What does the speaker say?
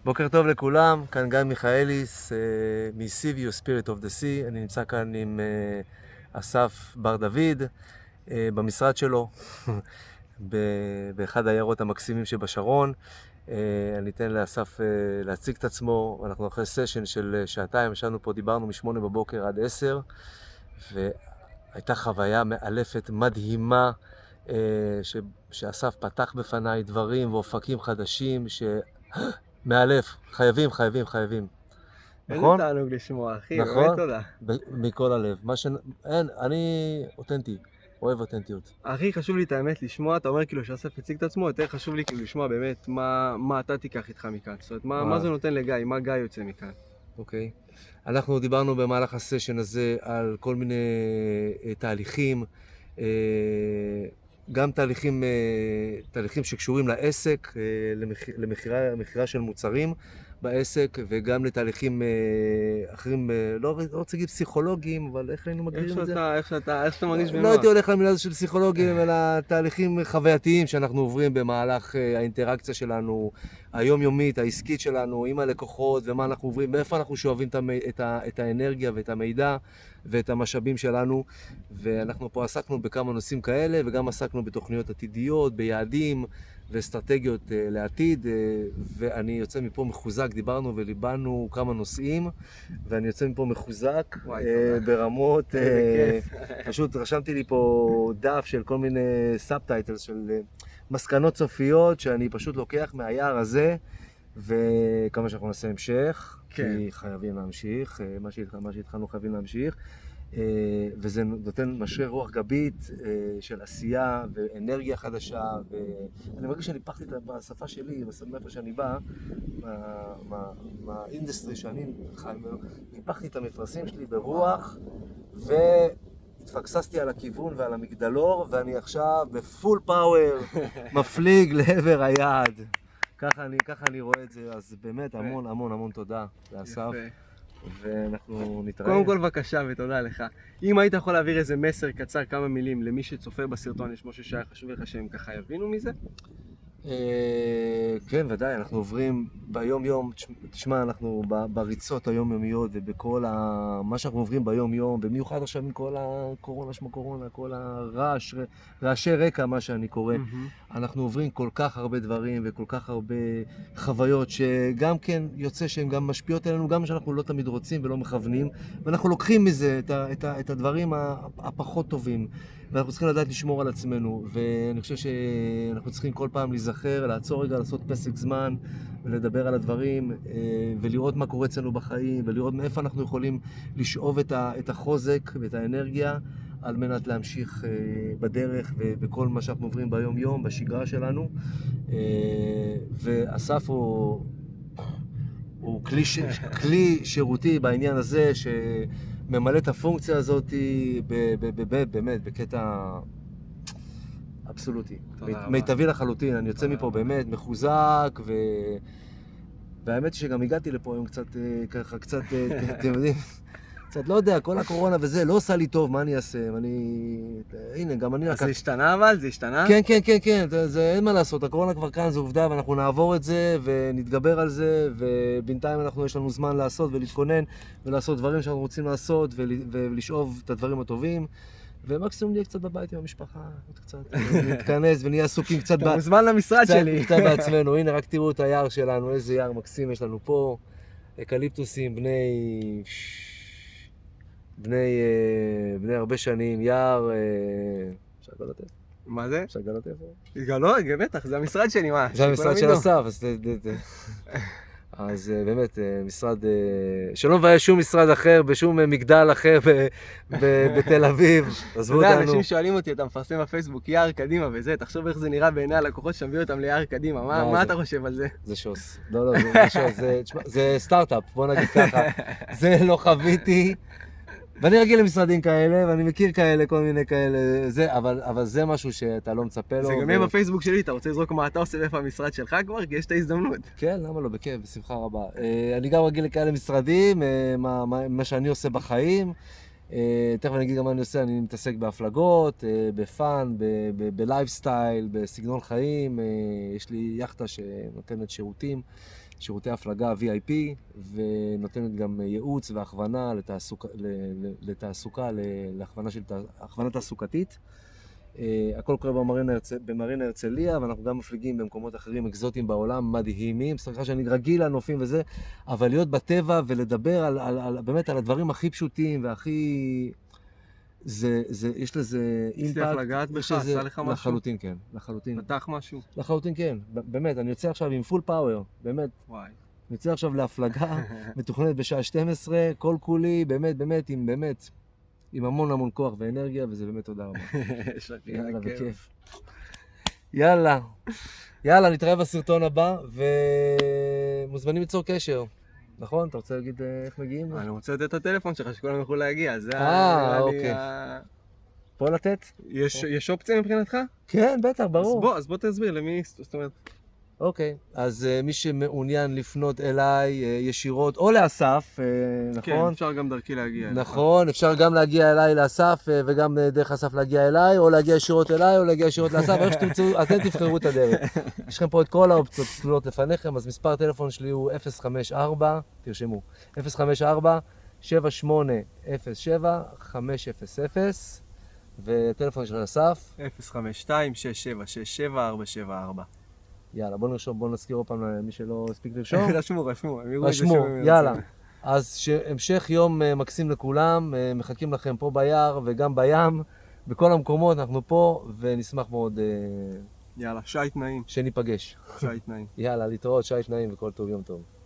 בוקר טוב לכולם, כאן גיא מיכאליס מ-CVU Spirit of the Sea. אני נמצא כאן עם אסף בר דוד במשרד שלו, באחד העיירות המקסימים שבשרון. אני אתן לאסף להציג את עצמו. אנחנו אחרי סשן של שעתיים, ישבנו פה, דיברנו מ-8 בבוקר עד 10, והייתה חוויה מאלפת, מדהימה, שאסף פתח בפניי דברים ואופקים חדשים מאלף, חייבים. איזה נכון? תענוג לשמוע, אחי, באמת נכון? תודה. מכל הלב. אין, אני אותנטי, אוהב אותנטיות. הכי חשוב לי את האמת לשמוע, אתה אומר כאילו שאסף הציג את עצמו, יותר חשוב לי כאילו לשמוע באמת מה אתה תיקח איתך מכאן. זאת אומרת, מה זה נותן לגיא, מה גיא יוצא מכאן. אוקיי. אנחנו דיברנו במהלך הסשן הזה על כל מיני תהליכים, גם תהליכים שקשורים לעסק, למכירה של מוצרים בעסק, וגם לתהליכים אחרים, לא רוצה להגיד פסיכולוגיים, אבל איך היינו מגדירים את זה? איך שאתה מרגיש במה. לא הייתי הולך למילה הזו של פסיכולוגים, אלא תהליכים חווייתיים שאנחנו עוברים במהלך האינטראקציה שלנו, היומיומית, העסקית שלנו, עם הלקוחות, ומה אנחנו עוברים, מאיפה אנחנו שואבים את האנרגיה ואת המידע ואת המשאבים שלנו. ואנחנו פה עסקנו בכמה נושאים כאלה, וגם עסקנו בתוכניות עתידיות, ביעדים ואסטרטגיות לעתיד, ואני יוצא מפה מחוזק. דיברנו וליבנו כמה נושאים, ואני יוצא מפה מחוזק ברמות. פשוט רשמתי לי פה דף של כל מיני סאבטייטלס של מסקנות סופיות שאני פשוט לוקח מהיער הזה, וכמה שאנחנו נעשה המשך, כי חייבים להמשיך, מה שהתחלנו חייבים להמשיך, וזה נותן משרה רוח גבית של עשייה ואנרגיה חדשה, ואני מרגיש שאני פחתי בשפה שלי, מאיפה שאני בא, מהאינדסטרי שאני חי, ניפחתי את המפרשים שלי ברוח, התפקססתי על הכיוון ועל המגדלור, ואני עכשיו בפול פאוור מפליג לעבר היעד. ככה אני רואה את זה. אז באמת המון תודה לאסף, ואנחנו נתראה. קודם כל בבקשה ותודה לך. אם היית יכול להעביר איזה מסר קצר, כמה מילים, למי שצופה בסרטון, יש משהו שהיה חשוב לך שהם ככה יבינו מזה? כן, ודאי, אנחנו עוברים ביום יום, תשמע, אנחנו בריצות היומיומיות ובכל מה שאנחנו עוברים ביום יום, במיוחד עכשיו עם כל הקורונה, שמה קורונה, כל רעשי רקע, מה שאני קורא, אנחנו עוברים כל כך הרבה דברים וכל כך הרבה חוויות, שגם כן יוצא שהן גם משפיעות עלינו, גם שאנחנו לא תמיד רוצים ולא מכוונים, ואנחנו לוקחים מזה את הדברים הפחות טובים, ואנחנו צריכים לדעת לשמור על עצמנו, ואני חושב שאנחנו צריכים כל פעם להיזכר, לעצור רגע, לעשות פסק זמן, ולדבר על הדברים, ולראות מה קורה אצלנו בחיים, ולראות מאיפה אנחנו יכולים לשאוב את החוזק ואת האנרגיה, על מנת להמשיך בדרך ובכל מה שאנחנו עוברים ביום יום, בשגרה שלנו. ואסף הוא כלי שירותי בעניין הזה, ממלא את הפונקציה הזאת באמת בקטע אבסולוטי, מיטבי לחלוטין. אני יוצא מפה באמת מחוזק, והאמת היא שגם הגעתי לפה היום קצת ככה, אתם יודעים, קצת לא יודע, כל הקורונה וזה לא עושה לי טוב, מה אני אעשה? הנה, גם אני... זה השתנה אבל? זה השתנה? כן, אין מה לעשות, הקורונה כבר כאן, זו עובדה, ואנחנו נעבור את זה ונתגבר על זה, ובינתיים יש לנו זמן לעשות ולהתכונן ולעשות דברים שאנחנו רוצים לעשות ולשאוב את הדברים הטובים, ומקסימום נהיה קצת בבית עם המשפחה, עוד קצת, נתכנס ונהיה עסוקים קצת אתה מוזמן למשרד שלי. קצת בעצמנו. הנה, רק תראו את היער שלנו, איזה יער מקסים יש לנו פה, אקליפטוסים בני הרבה שנים, יער, אפשר לגלות איפה? מה זה? אפשר לגלות איפה? לא, בטח, זה המשרד שלי, מה? זה המשרד של אסף, אז באמת, משרד, שלא מבייש שום משרד אחר, בשום מגדל אחר בתל אביב, עזבו אותנו. אתה יודע, אנשים שואלים אותי, אתה מפרסם בפייסבוק יער קדימה וזה, תחשוב איך זה נראה בעיני הלקוחות שמביא אותם ליער קדימה, מה אתה חושב על זה? זה שוס, לא, זה סטארט-אפ, בוא נגיד ככה, זה לא חוויתי, ואני רגיל למשרדים כאלה, ואני מכיר כאלה, כל מיני כאלה, אבל זה משהו שאתה לא מצפה לו. זה גם יהיה בפייסבוק שלי, אתה רוצה לזרוק מה אתה עושה ואיפה המשרד שלך כבר? כי יש את ההזדמנות. כן, למה לא? בכיף, בשמחה רבה. אני גם רגיל לכאלה משרדים, מה שאני עושה בחיים. תכף אני אגיד גם מה אני עושה, אני מתעסק בהפלגות, בפאן, בלייפסטייל, בסגנון חיים. יש לי יחטה שנותנת שירותים שירותי הפלגה VIP, ונותנת גם ייעוץ והכוונה לתעסוקה, להכוונה תעסוקתית. הכל קורה במרינה הרצליה, ואנחנו גם מפליגים במקומות אחרים אקזוטיים בעולם, מדהימים. סליחה שאני רגיל לנופים וזה, אבל להיות בטבע ולדבר באמת על הדברים הכי פשוטים והכי... יש לזה אימפקט. הצליח לגעת בך, עשה לך משהו? לחלוטין כן, לחלוטין. פתח משהו? לחלוטין כן, באמת, אני יוצא עכשיו עם פול פאוור, באמת. וואי. אני יוצא עכשיו להפלגה, מתוכננת בשעה 12, כל כולי, באמת, עם המון כוח ואנרגיה, וזה באמת תודה רבה. יאללה, בכיף. יאללה, נתראה בסרטון הבא, ומוזמנים ליצור קשר. נכון? אתה רוצה להגיד איך מגיעים? אני רוצה לתת את הטלפון שלך, שכולם יוכלו להגיע. אוקיי. פה לתת? יש אופציה מבחינתך? כן, בטח, ברור. אז בוא תסביר למי, זאת אומרת... אוקיי, אז מי שמעוניין לפנות אליי ישירות, או לאסף, נכון? כן, אפשר גם דרכי להגיע. נכון, אפשר גם להגיע אליי לאסף, וגם דרך אסף להגיע אליי, או להגיע ישירות אליי, או להגיע ישירות לאסף, איך שתמצאו, אתם תבחרו את הדרך. יש לכם פה את כל האופציות צלולות לפניכם, אז מספר הטלפון שלי הוא 054, תרשמו, 054-7807-500, וטלפון של אסף. 052-6767-474. יאללה, בוא נרשום, בוא נזכיר עוד פעם למי שלא הספיק לרשום. רשמו, יאללה. אז המשך יום מקסים לכולם, מחכים לכם פה ביער וגם בים, בכל המקומות אנחנו פה, ונשמח מאוד יאללה, שייט נעים. שניפגש. שייט נעים. יאללה, להתראות, שייט נעים וכל טוב, יום טוב.